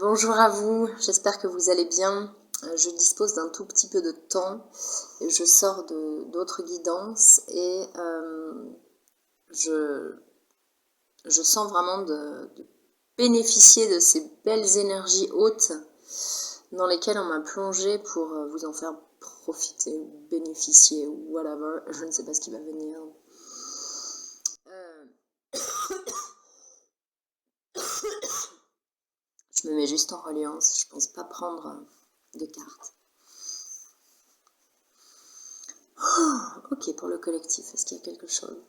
Bonjour à vous, j'espère que vous allez bien. Je dispose d'un tout petit peu de temps. Je sors d'autres guidances et je sens vraiment de bénéficier de ces belles énergies hautes dans lesquelles on m'a plongé pour vous en faire profiter ou bénéficier ou whatever. Je ne sais pas ce qui va venir. Je me mets juste en reliance, je pense pas prendre de cartes. Ok, pour le collectif, est-ce qu'il y a quelque chose?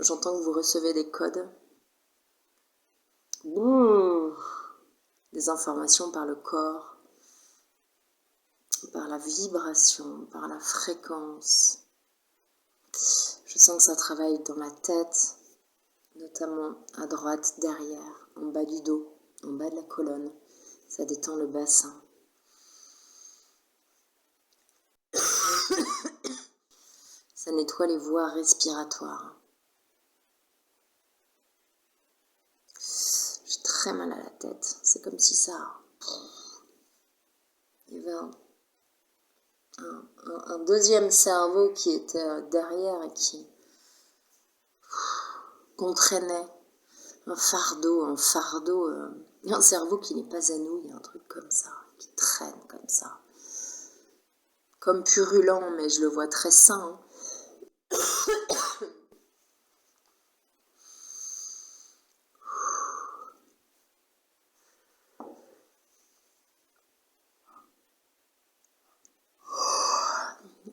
J'entends que vous recevez des codes. Des informations par le corps, par la vibration, par la fréquence. Je sens que ça travaille dans la tête, notamment à droite, derrière, en bas du dos, en bas de la colonne. Ça détend le bassin. Ça nettoie les voies respiratoires. J'ai très mal à la tête. C'est comme si ça... Il y avait un deuxième cerveau qui était derrière et qui contraignait un fardeau, un cerveau qui n'est pas à nous, il y a un truc comme ça, qui traîne comme ça. Comme purulent, mais je le vois très sain.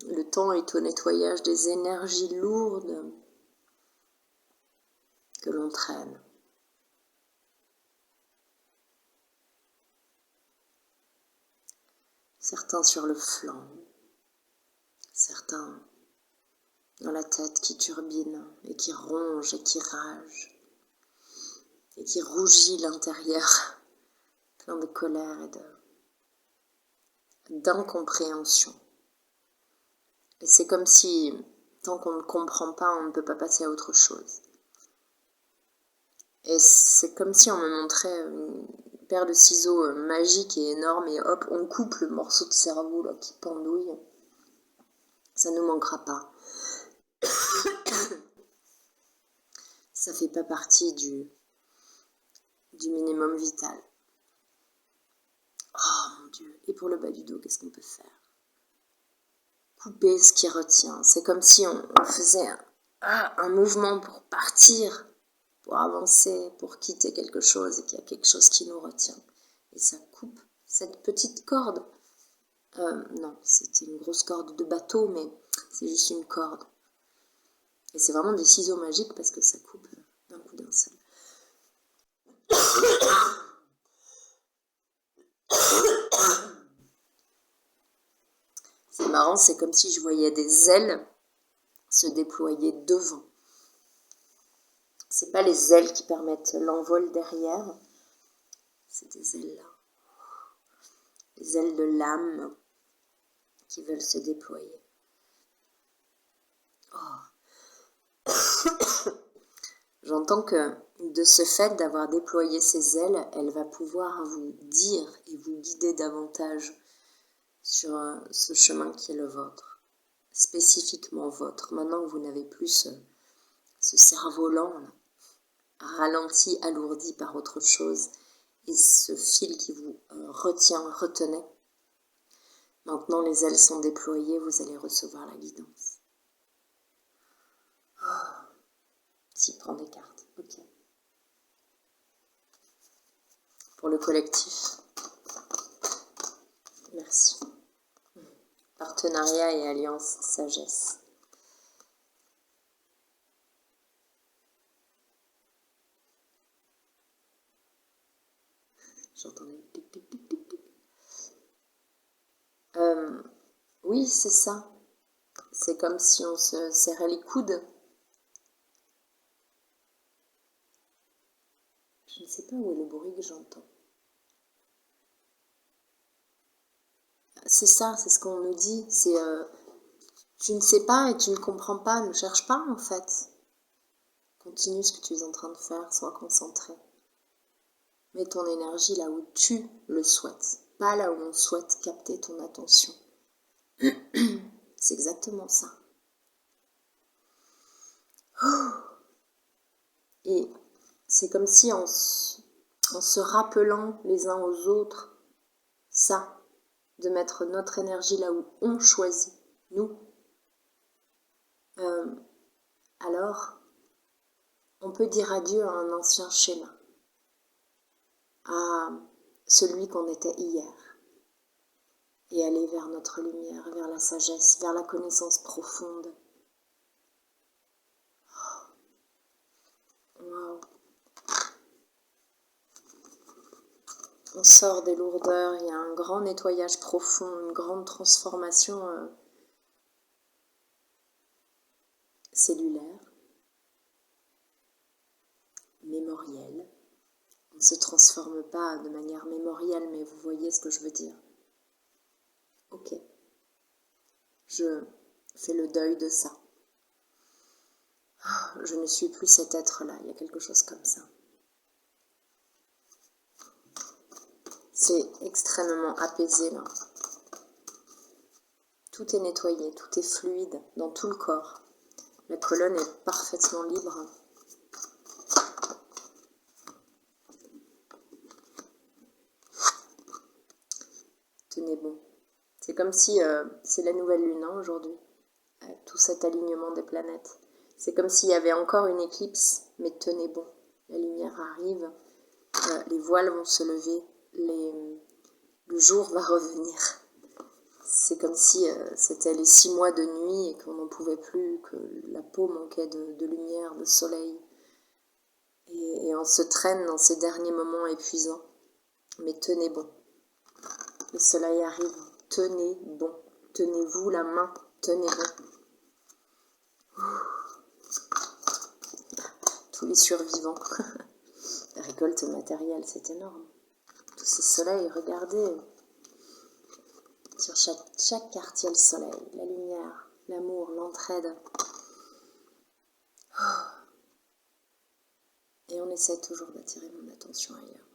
Le temps est au nettoyage des énergies lourdes que l'on traîne. Certains sur le flanc, certains dans la tête qui turbine et qui ronge et qui rage et qui rougit l'intérieur, plein de colère et d'incompréhension. Et c'est comme si, tant qu'on ne comprend pas, on ne peut pas passer à autre chose. Et c'est comme si on me montrait une paire de ciseaux magiques et énormes et hop, on coupe le morceau de cerveau là, qui pendouille. Ça ne manquera pas. Ça fait pas partie du minimum vital. Oh mon Dieu. Et pour le bas du dos, qu'est-ce qu'on peut faire? Couper ce qui retient. C'est comme si on faisait un mouvement pour partir, pour avancer, pour quitter quelque chose et qu'il y a quelque chose qui nous retient. Et ça coupe cette petite corde. Non, c'était une grosse corde de bateau, mais c'est juste une corde. Et c'est vraiment des ciseaux magiques parce que ça coupe d'un coup d'un seul. C'est marrant, c'est comme si je voyais des ailes se déployer devant. C'est pas les ailes qui permettent l'envol derrière, c'est des ailes là. Les ailes de l'âme qui veulent se déployer. Oh. J'entends que de ce fait d'avoir déployé ses ailes, elle va pouvoir vous dire et vous guider davantage sur ce chemin qui est le vôtre, spécifiquement vôtre. Maintenant que vous n'avez plus ce cerveau lent, là, ralenti, alourdi par autre chose, et ce fil qui vous retenait. Maintenant, les ailes sont déployées, vous allez recevoir la guidance. Oh. Si, prends des cartes, ok. Pour le collectif, merci. Partenariat et alliance sagesse. J'entendais tic tic tic tic tic. Oui, c'est ça. C'est comme si on se serrait les coudes. Je ne sais pas où est le bruit que j'entends. C'est ça, c'est ce qu'on nous dit. C'est tu ne sais pas et tu ne comprends pas, ne cherche pas en fait. Continue ce que tu es en train de faire, sois concentré. Mets ton énergie là où tu le souhaites, pas là où on souhaite capter ton attention. C'est exactement ça. Et c'est comme si en se rappelant les uns aux autres ça, de mettre notre énergie là où on choisit, nous, alors on peut dire adieu à un ancien schéma, à celui qu'on était hier, et aller vers notre lumière, vers la sagesse, vers la connaissance profonde. Wow. On sort des lourdeurs, il y a un grand nettoyage profond, une grande transformation cellulaire, mémorielle. On ne se transforme pas de manière mémorielle, mais vous voyez ce que je veux dire. Ok, je fais le deuil de ça. Je ne suis plus cet être-là, il y a quelque chose comme ça. C'est extrêmement apaisé là. Tout est nettoyé, tout est fluide dans tout le corps. La colonne est parfaitement libre. Tenez bon. C'est comme si c'est la nouvelle lune aujourd'hui, tout cet alignement des planètes. C'est comme s'il y avait encore une éclipse, mais tenez bon. La lumière arrive, les voiles vont se lever, le jour va revenir. C'est comme si c'était les 6 mois de nuit et qu'on n'en pouvait plus, que la peau manquait de lumière, de soleil. Et on se traîne dans ces derniers moments épuisants. Mais tenez bon. Le soleil arrive, tenez bon. Tenez-vous la main, tenez bon. Tous les survivants. La récolte matérielle, c'est énorme. Tous ces soleils, regardez. Sur chaque quartier, le soleil, la lumière, l'amour, l'entraide. Et on essaie toujours d'attirer mon attention ailleurs.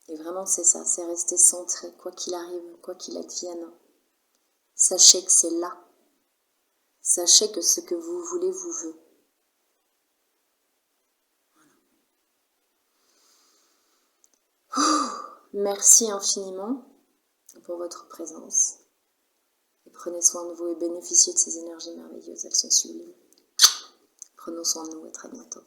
Et vraiment, c'est ça, c'est rester centré, quoi qu'il arrive, quoi qu'il advienne. Sachez que c'est là. Sachez que ce que vous voulez vous veut. Voilà. Merci infiniment pour votre présence. Et prenez soin de vous et bénéficiez de ces énergies merveilleuses, elles sont sublimes. Prenons soin de nous et très bientôt.